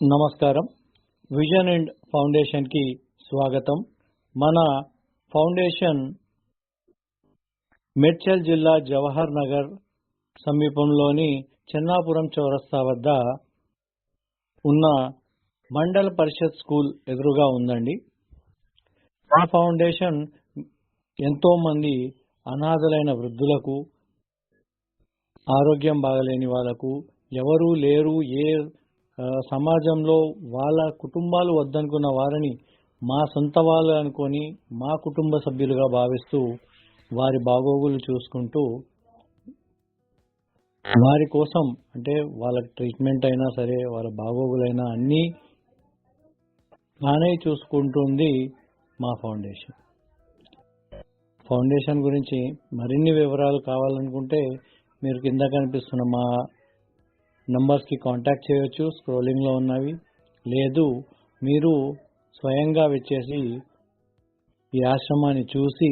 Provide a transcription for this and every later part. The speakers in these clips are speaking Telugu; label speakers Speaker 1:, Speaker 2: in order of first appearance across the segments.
Speaker 1: నమస్కారం. విజన్ అండ్ ఫౌండేషన్కి స్వాగతం. మన ఫౌండేషన్ మేడ్చల్ జిల్లా జవహర్ నగర్ సమీపంలోని చెన్నాపురం చౌరస్తా వద్ద ఉన్న మండల పరిషత్ స్కూల్ ఎదురుగా ఉందండి. మా ఫౌండేషన్ ఎంతోమంది అనాథలైన వృద్ధులకు, ఆరోగ్యం బాగలేని వాళ్ళకు, ఎవరూ లేరు సమాజంలో వాళ్ళ కుటుంబాలు వద్దనుకున్న వారిని మా సొంత వాళ్ళు అనుకొని మా కుటుంబ సభ్యులుగా భావిస్తూ వారి బాగోగులు చూసుకుంటూ వారి కోసం అంటే వాళ్ళకి ట్రీట్మెంట్ అయినా సరే వాళ్ళ బాగోగులైనా అన్నీ తానే చూసుకుంటుంది మా ఫౌండేషన్ గురించి మరిన్ని వివరాలు కావాలనుకుంటే మీరు కింద కనిపిస్తున్న మా నంబర్స్కి కాంటాక్ట్ చేయవచ్చు, స్క్రోలింగ్లో ఉన్నవి. లేదు మీరు స్వయంగా వచ్చేసి ఈ ఆశ్రమాన్ని చూసి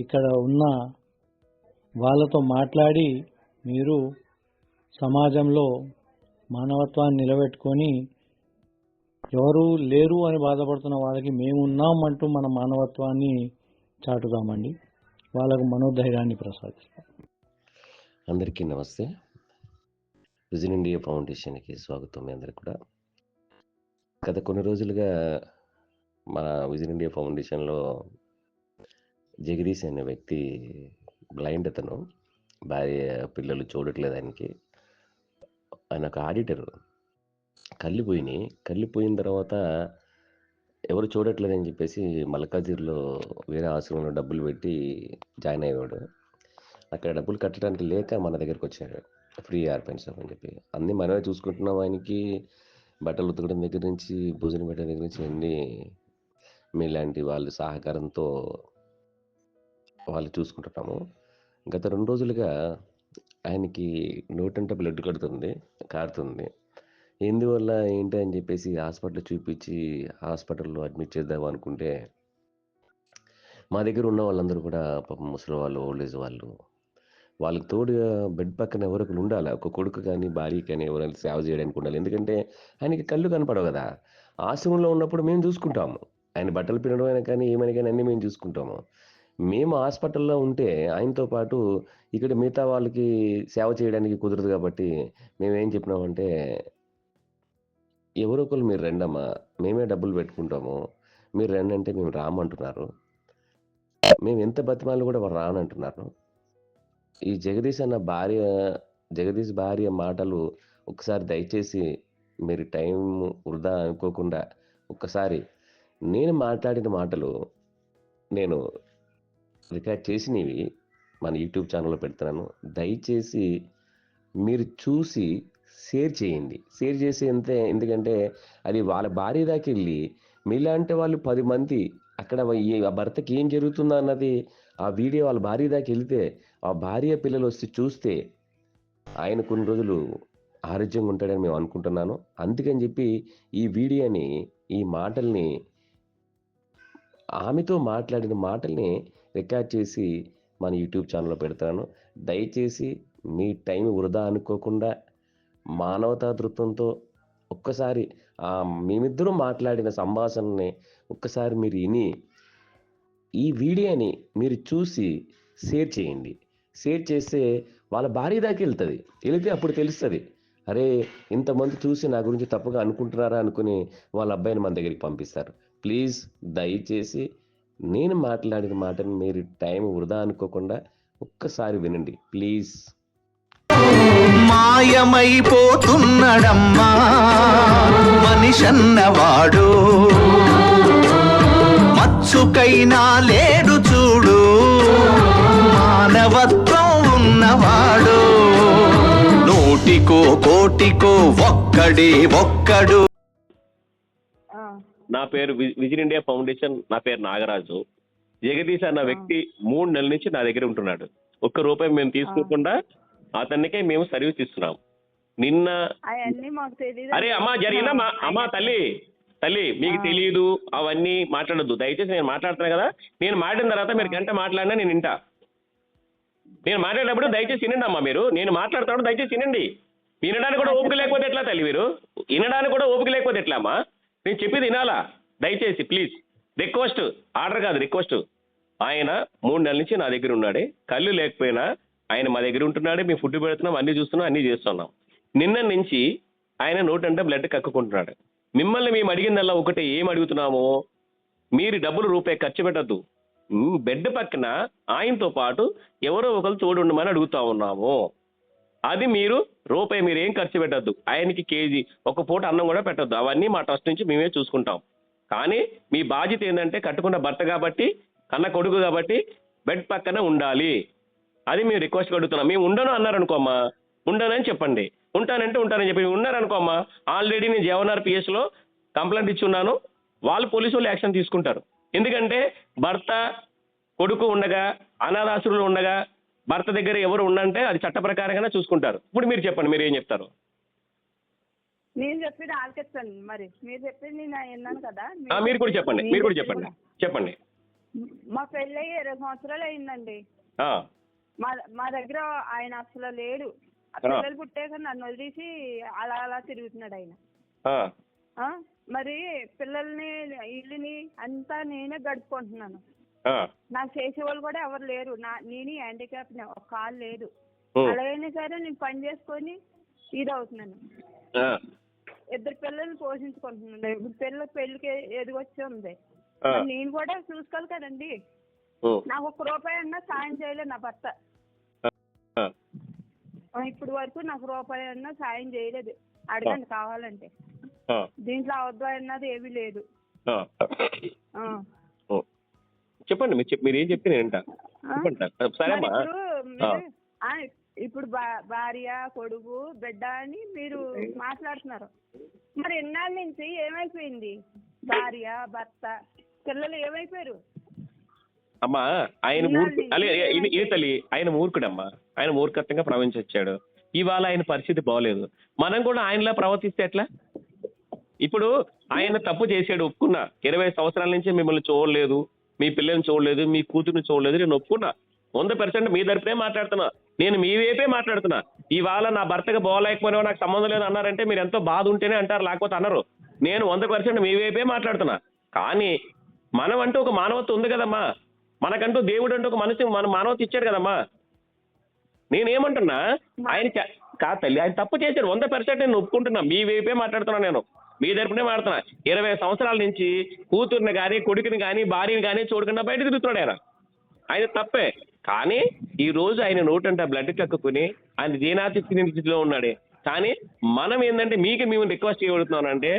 Speaker 1: ఇక్కడ ఉన్న వాళ్ళతో మాట్లాడి మీరు సమాజంలో మానవత్వాన్ని నిలబెట్టుకొని ఎవరు లేరు అని బాధపడుతున్న వాళ్ళకి మేము ఉన్నామంటూ మన మానవత్వాన్ని చాటుదామండి. వాళ్ళకు మనోధైర్యాన్ని ప్రసాదిస్తాం.
Speaker 2: అందరికీ నమస్తే. విజన్ ఇండియా ఫౌండేషన్కి స్వాగతం. మీ అందరికి కూడా గత కొన్ని రోజులుగా మన విజన్ ఇండియా ఫౌండేషన్లో జగదీష్ అనే వ్యక్తి బ్లైండ్, అతను భార్య పిల్లలు చూడట్లేదు ఆయనకి. ఆయన ఒక ఆడిటర్. కళ్ళు పోయిన తర్వాత ఎవరు చూడట్లేదని చెప్పేసి మల్కాజిర్లో వేరే ఆశ్రమంలో డబ్బులు పెట్టి జాయిన్ అయ్యాడు. అక్కడ డబ్బులు కట్టడానికి లేక మన దగ్గరికి వచ్చాడు. ఫ్రీ ఆర్పెన్స్ అని చెప్పి అన్నీ మనమే చూసుకుంటున్నాం. ఆయనకి బట్టలు ఉతకడం దగ్గర నుంచి భోజనం పెట్టడం దగ్గర నుంచి అన్నీ మీలాంటి వాళ్ళ సహకారంతో వాళ్ళు చూసుకుంటున్నాము. గత 2 రోజులుగా ఆయనకి నోటంటే బ్లడ్ కారుతుంది. ఎందువల్ల ఏంటి అని చెప్పేసి హాస్పిటల్ చూపించి హాస్పిటల్లో అడ్మిట్ చేద్దాం అనుకుంటే మా దగ్గర ఉన్న వాళ్ళందరూ కూడా పాపం ముసలి వాళ్ళు, ఓల్డ్ ఏజ్ వాళ్ళకి తోడుగా బెడ్ పక్కన ఎవరికి ఉండాలి. ఒక కొడుకు కానీ భార్య కానీ ఎవరైనా సేవ చేయడానికి ఉండాలి. ఎందుకంటే ఆయనకి కళ్ళు కనపడవు కదా. ఆశ్రమంలో ఉన్నప్పుడు మేము చూసుకుంటాము. ఆయన బట్టలు పిండడం అయినా కానీ ఏమైనా కానీ అన్నీ మేము చూసుకుంటాము. మేము హాస్పిటల్లో ఉంటే ఆయనతో పాటు ఇక్కడ మిగతా వాళ్ళకి సేవ చేయడానికి కుదరదు. కాబట్టి మేమేం చెప్పినామంటే, ఎవరో ఒకరు మీరు రండమ్మా, మేమే డబ్బులు పెట్టుకుంటాము, మీరు రండి అంటే మేము రామంటున్నారు. మేము ఎంత బతిమాలు కూడా వారు రానంటున్నారు. ఈ జగదీష్ భార్య మాటలు ఒకసారి దయచేసి మీరు టైం వృధా అనుకోకుండా ఒక్కసారి నేను మాట్లాడిన మాటలు నేను రికార్డ్ చేసినవి మన యూట్యూబ్ ఛానల్లో పెడుతున్నాను. దయచేసి మీరు చూసి షేర్ చేయండి. షేర్ చేసి ఎందుకంటే అది వాళ్ళ భార్య దాకా వెళ్ళి మీలాంటి వాళ్ళు 10 మంది అక్కడ ఆ భర్తకి ఏం జరుగుతుందో అన్నది ఆ వీడియో వాళ్ళ భార్య దాకా వెళితే ఆ భార్య పిల్లలు వచ్చి చూస్తే ఆయన కొన్ని రోజులు ఆరోగ్యంగా ఉంటాడని మేము అనుకుంటున్నాను. అందుకని చెప్పి ఈ వీడియోని, ఈ మాటల్ని, ఆమెతో మాట్లాడిన మాటల్ని రికార్డ్ చేసి మన యూట్యూబ్ ఛానల్లో పెడతాను. దయచేసి మీ టైం వృధా అనుకోకుండా మానవతా దృక్పథంతో ఒక్కసారి మేమిద్దరం మాట్లాడిన సంభాషణని ఒక్కసారి మీరు విని ఈ వీడియోని మీరు చూసి షేర్ చేయండి. షేర్ చేస్తే వాళ్ళ భార్య దాకా వెళితే అప్పుడు తెలుస్తుంది, అరే ఇంతమంది చూసి నా గురించి తప్పుగా అనుకుంటున్నారా అనుకుని వాళ్ళ అబ్బాయిని మన దగ్గరికి పంపిస్తారు. ప్లీజ్ దయచేసి నేను మాట్లాడిన మాటని మీరు టైం వృధా అనుకోకుండా ఒక్కసారి వినండి ప్లీజ్.
Speaker 3: మాయమైపోతున్నడమ్మా మనిషన్నవాడు, మచ్చుకైనా లేడు చూడు, మానవత్వం ఉన్నవాడు, నూటికో కోటికో ఒక్కడు.
Speaker 4: నా పేరు విజన్ ఇండియా ఫౌండేషన్. నా పేరు నాగరాజు. జగదీష్ అన్న వ్యక్తి 3 నెలల నుంచి నా దగ్గర ఉంటున్నాడు. ఒక్క రూపాయి మేము తీసుకోకుండా అతనికే మేము సర్వీస్ ఇస్తున్నాం. నిన్న అరే అమ్మా జరిగిన అమ్మా తల్లి మీకు తెలియదు అవన్నీ మాట్లాడొద్దు దయచేసి. నేను మాట్లాడుతున్నా కదా, నేను మాట్లాడిన తర్వాత మీరు గంట మాట్లాడినా నేను వింటా. నేను మాట్లాడేటప్పుడు దయచేసి వినండి అమ్మా. మీరు నేను మాట్లాడుతున్నప్పుడు దయచేసి వినండి. వినడానికి కూడా ఓపిక లేకపోతే ఎట్లా తల్లి మీరు? వినడానికి కూడా ఓపిక లేకపోతే ఎట్లా అమ్మా? నేను చెప్పేది వినాలా దయచేసి ప్లీజ్. రిక్వెస్ట్, ఆర్డర్ కాదు రిక్వెస్ట్. ఆయన 3 నెలల నుంచి నా దగ్గర ఉన్నాడే, కళ్ళు లేకపోయినా ఆయన మా దగ్గర ఉంటున్నాడే, మేము ఫుడ్ పెడుతున్నాం, అన్నీ చూస్తున్నాం, అన్నీ చేస్తున్నాం. నిన్న నుంచి ఆయన నోటంటే బ్లడ్ కక్కుకుంటున్నాడు. మిమ్మల్ని మేము అడిగిందల్లా ఒకటే, ఏం అడుగుతున్నాము, మీరు డబ్బులు రూపాయి ఖర్చు పెట్టద్దు, బెడ్ పక్కన ఆయనతో పాటు ఎవరో ఒకరు తోడు ఉండమని అడుగుతా ఉన్నాము. అది మీరు రూపాయి మీరు ఏం ఖర్చు పెట్టద్దు, ఆయనకి కేజీ ఒక పూట అన్నం కూడా పెట్టద్దు, అవన్నీ మా ట్రస్ట్ నుంచి మేమే చూసుకుంటాం. కానీ మీ బాధ్యత ఏంటంటే కట్టుకున్న భర్త కాబట్టి, కన్న కొడుకు కాబట్టి బెడ్ పక్కన ఉండాలి. అది మేము రిక్వెస్ట్ అడుగుతున్నాం. మేము ఉండను అన్నారనుకోమ్మా, ఉండనని చెప్పండి. ఉంటానంటే ఉంటానని చెప్పి ఉన్నారనుకోమ్మా, ఆల్రెడీ నేను జవనార్ పిఎస్లో కంప్లైంట్ ఇచ్చి ఉన్నాను. వాళ్ళు పోలీసు వాళ్ళు యాక్షన్ తీసుకుంటారు. ఎందుకంటే భర్త కొడుకు ఉండగా, అనాథాశ్రులు ఉండగా భర్త దగ్గర ఎవరు ఉండంటే అది చట్ట ప్రకారంగానే చూసుకుంటారు. ఇప్పుడు మీరు చెప్పండి, మీరు ఏం చెప్తారు?
Speaker 5: నేను చెప్పిన ఆలకిస్తాను. మరి మీరు చెప్పింది నేను విన్నాను కదా.
Speaker 4: మీరు కూడా చెప్పండి, మీరు కూడా చెప్పండి, చెప్పండి.
Speaker 5: మా పెళ్ళి 20 సంవత్సరాలు అయిందండి. మా దగ్గర ఆయన అసలు లేడు. పిల్లలు పుట్టాక నన్ను వదిలేసి అలా అలా తిరుగుతున్నాడు ఆయన. మరి పిల్లల్ని ఇల్లుని అంతా నేనే గడుపుకుంటున్నాను. నాకు చేసేవాళ్ళు కూడా ఎవరు లేరు. నేను హ్యాండిక్యాప్, ఒక కాలు లేదు. అలాగైనా సరే నేను పని చేసుకొని ఇది అవుతున్నాను. 2 పిల్లల్ని పోషించుకుంటున్నాను. ఇప్పుడు పెళ్ళికి ఎదిగొచ్చి ఉంది. నేను కూడా చూసుకోవాలి కదండి. నాకు 1 రూపాయి అన్నా సాయం చేయలేదు నా భర్త. ఇప్పుడు వరకు నాకు రూపాయి అన్నా సాయం చేయలేదు. అడగండి కావాలంటే. దీంట్లో అవద్దు అన్నది ఏమీ లేదు.
Speaker 4: చెప్పండి, మీరు ఏం చెప్పి నేను
Speaker 5: ఇప్పుడు భార్య కొడుకు బిడ్డ అని మీరు మాట్లాడుతున్నారు. మరి ఎన్నాళ్ళ నుంచి ఏమైపోయింది? భార్య భర్త పిల్లలు ఏమైపోయారు?
Speaker 4: అమ్మా ఆయన తల్లి, ఆయన మూర్ఖుడమ్మా. ఆయన మూర్ఖత్వంగా ప్రవర్తించాడు. ఇవాళ ఆయన పరిస్థితి బాగోలేదు. మనం కూడా ఆయనలా ప్రవర్తిస్తే ఎట్లా? ఇప్పుడు ఆయన తప్పు చేశాడు, ఒప్పుకున్నా. 20 సంవత్సరాల నుంచి మిమ్మల్ని చూడలేదు, మీ పిల్లల్ని చూడలేదు, మీ కూతుర్ని చూడలేదు, నేను ఒప్పుకున్నా. 100% మీ తరపునే మాట్లాడుతున్నా, నేను మీ వైపే మాట్లాడుతున్నా. ఇవాళ నా భర్తకు బాగోలేకపోయినా నాకు సంబంధం లేదు అన్నారంటే మీరు ఎంతో బాధ ఉంటేనే అంటారు, లేకపోతే అన్నారు. నేను 100% మీ వైపే మాట్లాడుతున్నా. కానీ మనం అంటూ ఒక మానవత్వం ఉంది కదమ్మా. మనకంటూ దేవుడు అంటూ ఒక మన మానవత్వం ఇచ్చాడు కదమ్మా. నేనేమంటున్నా, ఆయన కాదు తల్లి, ఆయన తప్పు చేశాడు. 100% నేను ఒప్పుకుంటున్నా. మీ వైపే మాట్లాడుతున్నా, నేను మీ తరపునే మాట్లాడుతున్నా. 20 సంవత్సరాల నుంచి కూతుర్ని కానీ కొడుకుని కానీ భార్యని కానీ చూడకుండా బయట తిరుగుతున్నాడు ఆయన తప్పే. కానీ ఈ రోజు ఆయన నోటంట బ్లడ్ కక్కుని ఆయన దీనాతి స్థితిలో ఉన్నాడే. కానీ మనం ఏంటంటే మేము రిక్వెస్ట్ చేయబడుతున్నానంటే,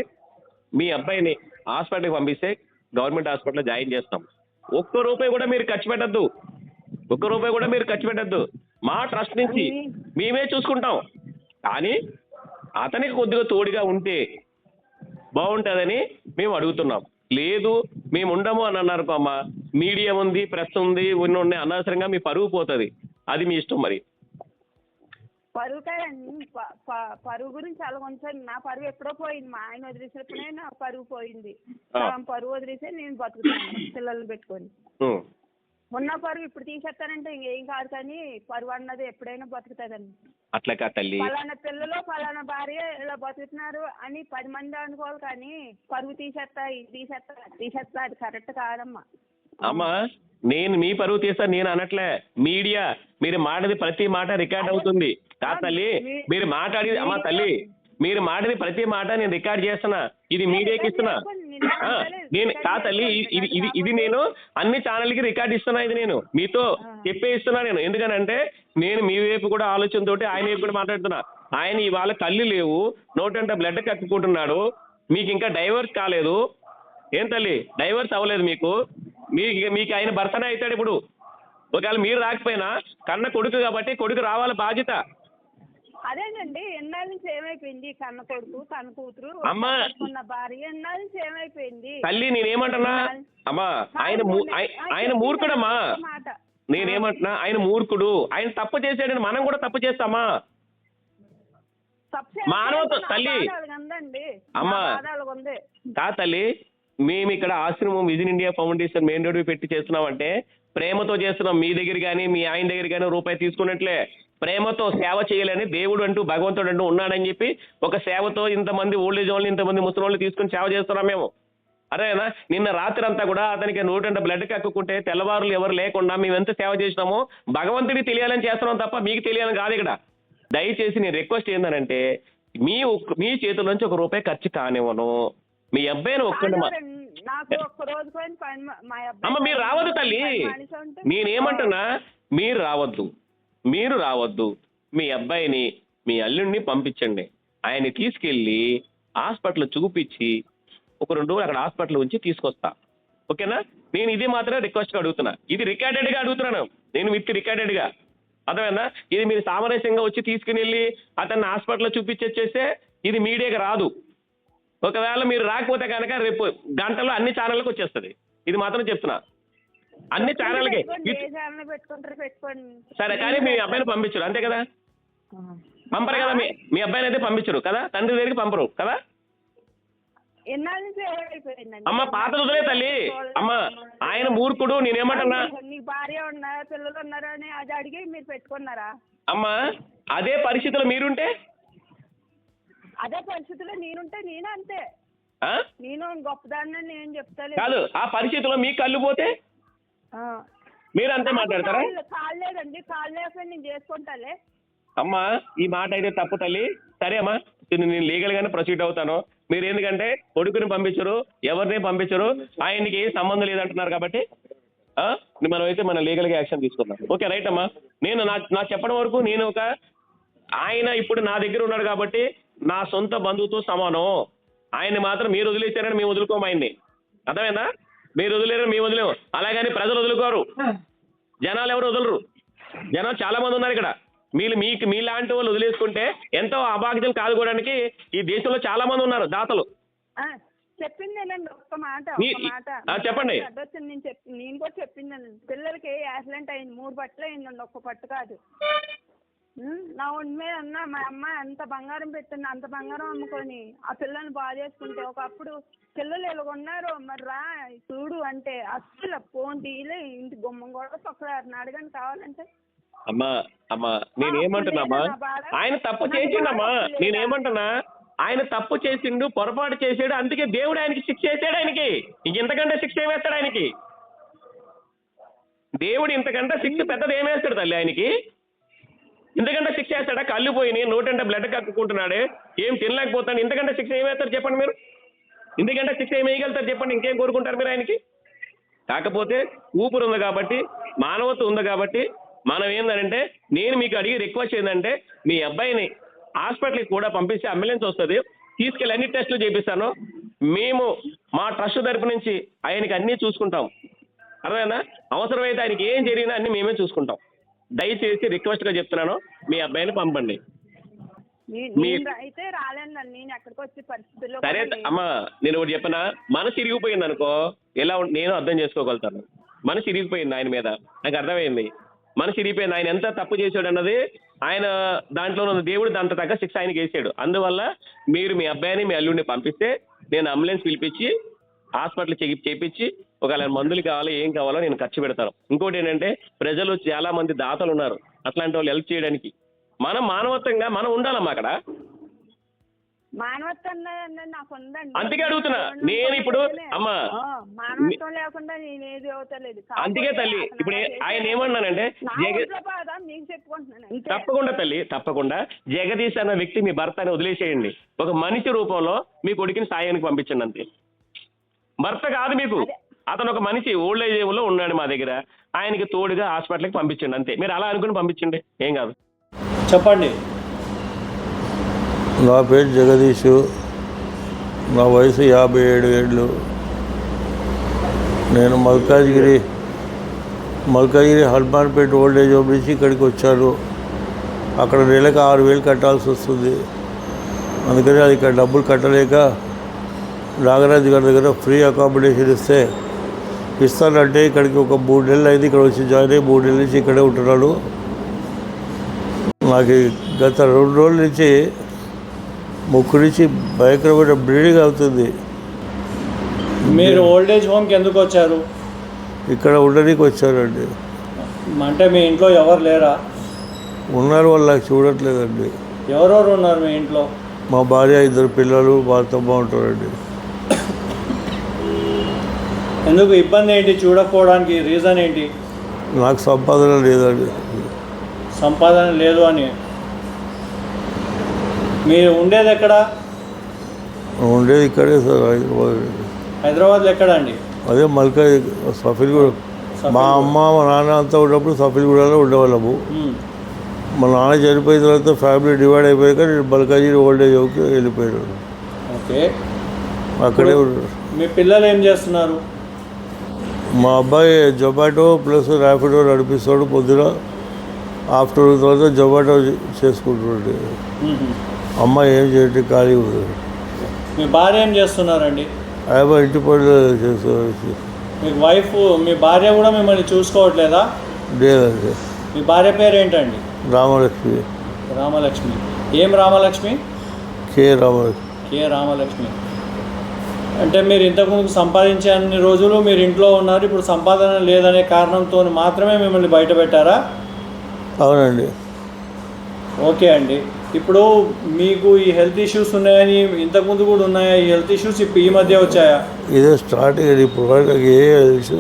Speaker 4: మీ అబ్బాయిని హాస్పిటల్కి పంపిస్తే గవర్నమెంట్ హాస్పిటల్లో జాయిన్ చేస్తాం. 1 రూపాయి కూడా మీరు ఖర్చు పెట్టద్దు, 1 రూపాయి కూడా మీరు ఖర్చు పెట్టద్దు. మా ట్రస్ట్ నుంచి మేమే చూసుకుంటాం. కానీ అతనికి కొద్దిగా తోడుగా ఉంటే బాగుంటుందని మేము అడుగుతున్నాం. లేదు మేము ఉండము అని అన్నారు అమ్మ, మీడియా ఉంది, ప్రెస్ ఉంది, ఉన్నాయి, అనవసరంగా మీ పరువు పోతుంది. అది మీ ఇష్టం. మరి
Speaker 5: పరువు కాదండి, పరువు గురించి అలా కొంచెం నా పరువు ఎప్పుడో పోయింది. మా ఆయన వదిలేసినప్పుడే నా పరువు పోయింది. పరువు వదిలేసే నేను బతుకుతున్నాను పిల్లల్ని పెట్టుకొని. ఉన్న పరువు ఇప్పుడు తీసేస్తానంటే ఇంకేం కాదు. కానీ పరువు అన్నది ఎప్పుడైనా బతుకుతుందండి.
Speaker 4: అట్లా కాదు తల్లి,
Speaker 5: ఫలానా పిల్లలు ఫలానా భార్య ఇలా బతుకుతున్నారు అని 10 మంది అనుకోవాలి. కానీ పరువు తీసేస్తా అది కరెక్ట్ కాదమ్మా.
Speaker 4: అమ్మా నేను మీ పరువు తీస్తా నేను అనట్లే. మీడియా మీరు మాటది ప్రతి మాట రికార్డ్ అవుతుంది. కాదు తల్లి, మీరు మాట్లాడి అమ్మా తల్లి, మీరు మాటది ప్రతి మాట నేను రికార్డ్ చేస్తున్నా. ఇది మీడియాకి ఇస్తున్నా. నేను కాదు తల్లి, ఇది నేను అన్ని ఛానల్కి రికార్డ్ ఇస్తున్నా. ఇది నేను మీతో చెప్పే ఇస్తున్నా. నేను ఎందుకనంటే నేను మీ వైపు కూడా ఆలోచనతో ఆయన వైపు కూడా మాట్లాడుతున్నా. ఆయన ఇవాళ కళ్ళు లేవు, నోటంట బ్లడ్ కక్కుకుంటున్నాడు. మీకు ఇంకా డైవర్స్ కాలేదు. ఏం తల్లి, డైవర్స్ అవ్వలేదు మీకు. మీకు ఆయన భర్తనే అవుతాడు ఇప్పుడు. ఒకవేళ మీరు రాకపోయినా కన్న కొడుకు కాబట్టి కొడుకు రావాల బాధ్యత.
Speaker 5: అదేనండి, ఎన్నాళ్ళ నుంచి ఏమైపోయింది? కన్న కొడుకు కన్న కూతురు
Speaker 4: అమ్మా
Speaker 5: భార్య ఎన్నాళ్ళ నుంచి ఏమైపోయింది?
Speaker 4: తల్లి నేనేమంటున్నా అమ్మా, ఆయన మూర్ఖుడమ్మా. నేనేమంటున్నా, ఆయన మూర్ఖుడు. ఆయన తప్పు చేసాడని మనం కూడా తప్పు చేస్తామా? మానవత్వం తల్లి. అమ్మా కాదు తల్లి, మేము ఇక్కడ ఆశ్రమం vision India foundation main road పెట్టి చేస్తున్నామంటే ప్రేమతో చేస్తున్నాం. మీ దగ్గర కానీ మీ ఆయన దగ్గర కానీ రూపాయి తీసుకున్నట్లే. ప్రేమతో సేవ చేయాలని దేవుడు అంటూ భగవంతుడు అంటూ ఉన్నాడని చెప్పి ఒక సేవతో ఇంతమంది ఓల్డేజ్ వాళ్ళని ఇంతమంది ముసలి వాళ్ళని తీసుకుని సేవ చేస్తున్నాం మేము. అదేనా నిన్న రాత్రి అంతా కూడా అతనికి 100 బ్లడ్ కక్కుకుంటే తెల్లవారులు ఎవరు లేకుండా మేము ఎంత సేవ చేసినామో భగవంతుడికి తెలియాలని చేస్తున్నాం తప్ప మీకు తెలియాలని కాదు. ఇక్కడ దయచేసి నేను రిక్వెస్ట్ ఏంటంటే మీ చేతుల నుంచి ₹1 ఖర్చు కానివ్వను. మీ అబ్బాయిని ఒక్కడి
Speaker 5: నాకు ఒక్క రోజు పోయిన పని మా అబ్బాయి
Speaker 4: అమ్మ మీరు రావద్దు తల్లి. నేనేమంటున్నా మీరు రావద్దు. మీ అబ్బాయిని మీ అల్లుడిని పంపించండి. ఆయన్ని తీసుకెళ్ళి హాస్పిటల్ చూపించి ఒక 2 రోజులు అక్కడ హాస్పిటల్ ఉంచి తీసుకొస్తా. ఓకేనా? నేను ఇది మాత్రమే రిక్వెస్ట్గా అడుగుతున్నా. ఇది రికార్డెడ్గా అడుగుతున్నాను నేను, విత్ రికార్డెడ్గా. అర్థమైందా? ఇది మీరు సామరస్యంగా వచ్చి తీసుకుని వెళ్ళి అతన్ని హాస్పిటల్లో చూపించేస్తే ఇది మీడియాకి రాదు. ఒకవేళ మీరు రాకపోతే కనుక రేపు గంటలో అన్ని ఛానళ్ళకి వచ్చేస్తుంది. ఇది మాత్రం చెప్తున్నా, అన్ని ఛానల్కి. సరే, కానీ మీ అబ్బాయిని పంపించరు అంతే కదా? పంపరు కదా? మీ అబ్బాయిని అయితే పంపించరు కదా? తండ్రి దగ్గరికి పంపరు కదా? అమ్మ పాత వదిలే తల్లి. అమ్మ ఆయన మూర్ఖుడు. నేనేమంటున్నా,
Speaker 5: నీకు భార్య ఉన్నారా పిల్లలు ఉన్నారా అని అది అడిగి మీరు పెట్టుకున్నారా?
Speaker 4: అమ్మ అదే పరిస్థితిలో మీరుంటే,
Speaker 5: అదే పరిస్థితిలో నేనుంటే నేను అంతే. నేను గొప్పదాన్ని నేను చెప్తాను
Speaker 4: కాదు. ఆ పరిస్థితిలో మీకు కళ్ళు పోతే మీరు అంతే మాట్లాడతారా?
Speaker 5: కాళ్ళు లేదండి, కాళ్ళు లేకపోతే నేను చేసుకుంటాలే.
Speaker 4: అమ్మా ఈ మాట అయితే తప్పు తల్లి. సరే అమ్మా, నేను లీగల్ గానే ప్రొసీడ్ అవుతాను. మీరు ఎందుకంటే కొడుకుని పంపించరు, ఎవరిని పంపించరు, ఆయనకి ఏ సంబంధం లేదంటున్నారు కాబట్టి మనం అయితే మన లీగల్ గా యాక్షన్ తీసుకుందాం. ఓకే రైట్ అమ్మా. నేను నా చెప్పడం వరకు నేను ఆయన ఇప్పుడు నా దగ్గర ఉన్నాడు కాబట్టి నా సొంత బంధువుతో సమానం. ఆయన్ని మాత్రం మీరు వదిలేశారని మేము వదులుకోము ఆయన్ని. అర్థమైందా? మీరు వదిలేరని మేము వదిలేము. అలాగని ప్రజలు వదులుకోరు, జనాలు ఎవరు వదలరు. జనాలు చాలా మంది ఉన్నారు ఇక్కడ. మీలాంటి వాళ్ళు వదిలేసుకుంటే ఎంతో అభాగ్యం కాదుకోవడానికి ఈ దేశంలో చాలా మంది ఉన్నారు దాతలు.
Speaker 5: చెప్పిందేనండి ఒక్క మాట.
Speaker 4: చెప్పండి.
Speaker 5: నేను కూడా చెప్పిందేనండి. పిల్లలకి యాక్సిడెంట్ అయింది, 3 పట్లు అయిందండి, ఒక్క పట్టు కాదు. నా ఒంటి మీద అన్న మా అమ్మ ఎంత బంగారం పెట్టింది, అంత బంగారం అమ్ముకొని ఆ పిల్లల్ని బాగా చేసుకుంటే ఒకప్పుడు పిల్లలు ఎలాగొన్నారు మరి రా చూడు అంటే అస్సలు ఫోన్ తీయలే, ఇంటి గుమ్మం కూడా తొక్కడారు. అడగండి కావాలంటే.
Speaker 4: అమ్మా నేనేమంటున్నామా, ఆయన తప్పు చేసిండమ్మా. నేనేమంటున్నా, ఆయన తప్పు చేసిండు, పొరపాటు చేసాడు, అందుకే దేవుడు ఆయనకి శిక్ష వేసాడు. ఆయనకి ఇంతకంటే శిక్ష ఏమేస్తాడు? ఆయనకి దేవుడు ఇంతకంటే శిక్ష పెద్దది ఏమేస్తాడు తల్లి? ఆయనకి ఇంతకంటే శిక్ష వేస్తాడా? కళ్ళు పోయినాయి, 100 బ్లడ్ కక్కుకుంటున్నాడే, ఏం తినలేకపోతాడు. ఇంతకంటే శిక్ష ఏమేస్తారు చెప్పండి మీరు? ఇంతకంటే శిక్ష ఏం వేయగలుగుతారు చెప్పండి? ఇంకేం కోరుకుంటారు మీరు ఆయనకి? కాకపోతే ఊపిరి ఉంది కాబట్టి, మానవత్వం ఉంది కాబట్టి మనం ఏంటంటే, నేను మీకు అడిగి రిక్వెస్ట్ ఏంటంటే, మీ అబ్బాయిని హాస్పిటల్కి కూడా పంపిస్తే అంబులెన్స్ వస్తుంది, తీసుకెళ్ళి అన్ని టెస్టులు చేపిస్తాను. మేము మా ట్రస్ట్ తరపు నుంచి ఆయనకి అన్నీ చూసుకుంటాం. అర్థమైందా? అవసరమైతే ఆయనకి ఏం జరిగినా అన్నీ మేమే చూసుకుంటాం. దయచేసి రిక్వెస్ట్గా చెప్తున్నాను, మీ అబ్బాయిని పంపండి.
Speaker 5: అయితే రాలేండి నేను ఎక్కడికి వచ్చే పరిస్థితుల్లో.
Speaker 4: సరే అమ్మా, నేను ఒకటి చెప్పనా, మనసు ఇరిగిపోయింది అనుకో, ఎలా నేను అర్థం చేసుకోగలుగుతాను. మనసు ఇరిగిపోయింది ఆయన మీద, నాకు అర్థమైంది. మనసు ఇరిగిపోయింది. ఆయన ఎంత తప్పు చేశాడు అన్నది ఆయన దాంట్లో ఉన్న దేవుడు దాంతో తగ్గ శిక్ష ఆయనకి వేసాడు. అందువల్ల మీరు మీ అబ్బాయిని మీ అల్లుడిని పంపిస్తే నేను అంబులెన్స్ పిలిపించి హాస్పిటల్ చేయించి ఒకవేళ మందులు కావాలో ఏం కావాలో నేను ఖర్చు పెడతాను. ఇంకోటి ఏంటంటే, ప్రజలు చాలా మంది దాతలు ఉన్నారు, అట్లాంటి వాళ్ళు హెల్ప్ చేయడానికి. మనం మానవత్వంగా మనం ఉండాలమ్మా అక్కడ.
Speaker 5: మానవత్వం నాకు ఉందండి,
Speaker 4: అందుకే అడుగుతున్నా నేను ఇప్పుడు. అమ్మా
Speaker 5: మానవత్వం లేకుండా నేను ఏది అవుతలేదు.
Speaker 4: అందుకే తల్లి ఇప్పుడు ఆయన ఏమన్నానంటే, తప్పకుండా తల్లి తప్పకుండా జగదీష్ అన్న వ్యక్తి మీ భర్తని వదిలేసేయండి. ఒక మనిషి రూపంలో మీ కొడుకుని సాయానికి పంపించండి అంతే. భర్త కాదు మీకు, అతను ఒక మనిషి ఓల్డ్ ఏజ్ లో ఉన్నాడు మా దగ్గర, ఆయనకి తోడుగా హాస్పిటల్కి పంపించండి అంతే. మీరు అలా అనుకుని పంపించండి, ఏం కాదు.
Speaker 1: చెప్పండి.
Speaker 6: నా పేరు జగదీషు, నా వయసు 57 ఏళ్ళు. నేను మల్కాజ్గిరి హనుమాన్పేట ఓల్డేజ్ హోమ్ నుంచి ఇక్కడికి వచ్చాను. అక్కడ నెలకు 6,000 కట్టాల్సి వస్తుంది. అందుకని అది ఇక్కడ డబ్బులు కట్టలేక నాగరాజు గారి దగ్గర ఫ్రీ అకామిడేషన్ ఇస్తానంటే ఇక్కడికి ఒక 3 నెలలు అయింది. ఇక్కడ వచ్చి జాయిన్ అయ్యి 3 నెలల నుంచి ఇక్కడే ఉంటున్నాడు. నాకు గత 2 రోజుల నుంచి ముక్కు నుంచి భయంకరమైన బ్లీడింగ్ అవుతుంది.
Speaker 1: మీరు ఓల్డేజ్ హోమ్కి ఎందుకు వచ్చారు?
Speaker 6: ఇక్కడ ఉండడానికి వచ్చానండి.
Speaker 1: అంటే మీ ఇంట్లో ఎవరు లేరా?
Speaker 6: ఉన్నారు, వాళ్ళు నాకు చూడట్లేదండి.
Speaker 1: ఎవరెవరు ఉన్నారు మీ ఇంట్లో?
Speaker 6: మా భార్య, 2 పిల్లలు, వాళ్ళతో బాగుంటారండి.
Speaker 1: ఎందుకు ఇబ్బంది ఏంటి చూడకపోవడానికి? రీజన్ ఏంటి?
Speaker 6: నాకు సంపాదన లేదండి.
Speaker 1: సంపాదన లేదు అని. మీరు ఉండేది ఎక్కడ?
Speaker 6: ఉండేది ఇక్కడే సార్, హైదరాబాద్.
Speaker 1: హైదరాబాద్లో ఎక్కడ అండి?
Speaker 6: అదే మల్కా సఫీల్గూడ. మా అమ్మ మా నాన్న అంతా ఉన్నప్పుడు సఫీల్గూడలో ఉండేవాళ్ళము. మా నాన్న చనిపోయిన తర్వాత ఫ్యామిలీ డివైడ్ అయిపోయాక నేను మల్కాజీ ఓల్డేజ్ హోమ్కి వెళ్ళిపోయాను.
Speaker 1: ఓకే,
Speaker 6: అక్కడే
Speaker 1: మీ పిల్లలు ఏం చేస్తున్నారు?
Speaker 6: మా అబ్బాయి జొమాటో ప్లస్ ర్యాపిడో నడిపిస్తాడు. పొద్దున ఆఫ్టర్నూన్ తర్వాత జొమాటో చేసుకుంటుండే. అమ్మాయి ఏం చేయండి, ఖాళీ ఉంది.
Speaker 1: మీ భార్య ఏం చేస్తున్నారండి?
Speaker 6: ఆయన ఇంటి పనులు చేస్తారు.
Speaker 1: మీ వైఫ్, మీ భార్య కూడా మిమ్మల్ని చూసుకోవట్లేదా?
Speaker 6: లేదండి.
Speaker 1: మీ భార్య పేరు ఏంటండి?
Speaker 6: రామలక్ష్మి.
Speaker 1: రామలక్ష్మి. ఏం రామలక్ష్మి?
Speaker 6: కే రామలక్ష్మి.
Speaker 1: కే రామలక్ష్మి. అంటే మీరు ఇంతకుముందు సంపాదించే అన్ని రోజులు మీరు ఇంట్లో ఉన్నారు, ఇప్పుడు సంపాదన లేదనే కారణంతో మాత్రమే మిమ్మల్ని బయట పెట్టారా?
Speaker 6: అవునండి.
Speaker 1: ఓకే అండి. ఇప్పుడు మీకు ఈ హెల్త్ ఇష్యూస్ ఉన్నాయని ఇంతకుముందు కూడా ఉన్నాయా? ఈ హెల్త్ ఇష్యూస్ ఇప్పుడు ఈ మధ్య వచ్చాయా?
Speaker 6: ఇదే స్టార్టింగ్. ఇప్పుడు నాకు ఏ ఇష్యూ,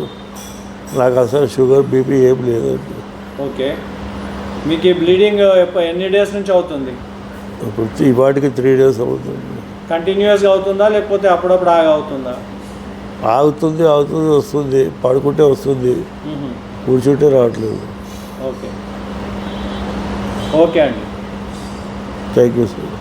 Speaker 6: నాకు అసలు షుగర్ బీపీ ఏం లేదండి.
Speaker 1: ఓకే, మీకు ఈ బ్లీడింగ్ ఎన్ని డేస్ నుంచి అవుతుంది?
Speaker 6: ఇప్పుడు ఈ వాటికి 3 days అవుతుంది.
Speaker 1: కంటిన్యూస్గా అవుతుందా లేకపోతే అప్పుడప్పుడు అవుతుందా?
Speaker 6: ఆగుతుంది వస్తుంది. పడుకుంటే వస్తుంది, కూర్చుంటే రావట్లేదు.
Speaker 1: ఓకే, ఓకే అండి.
Speaker 6: Thank you sir.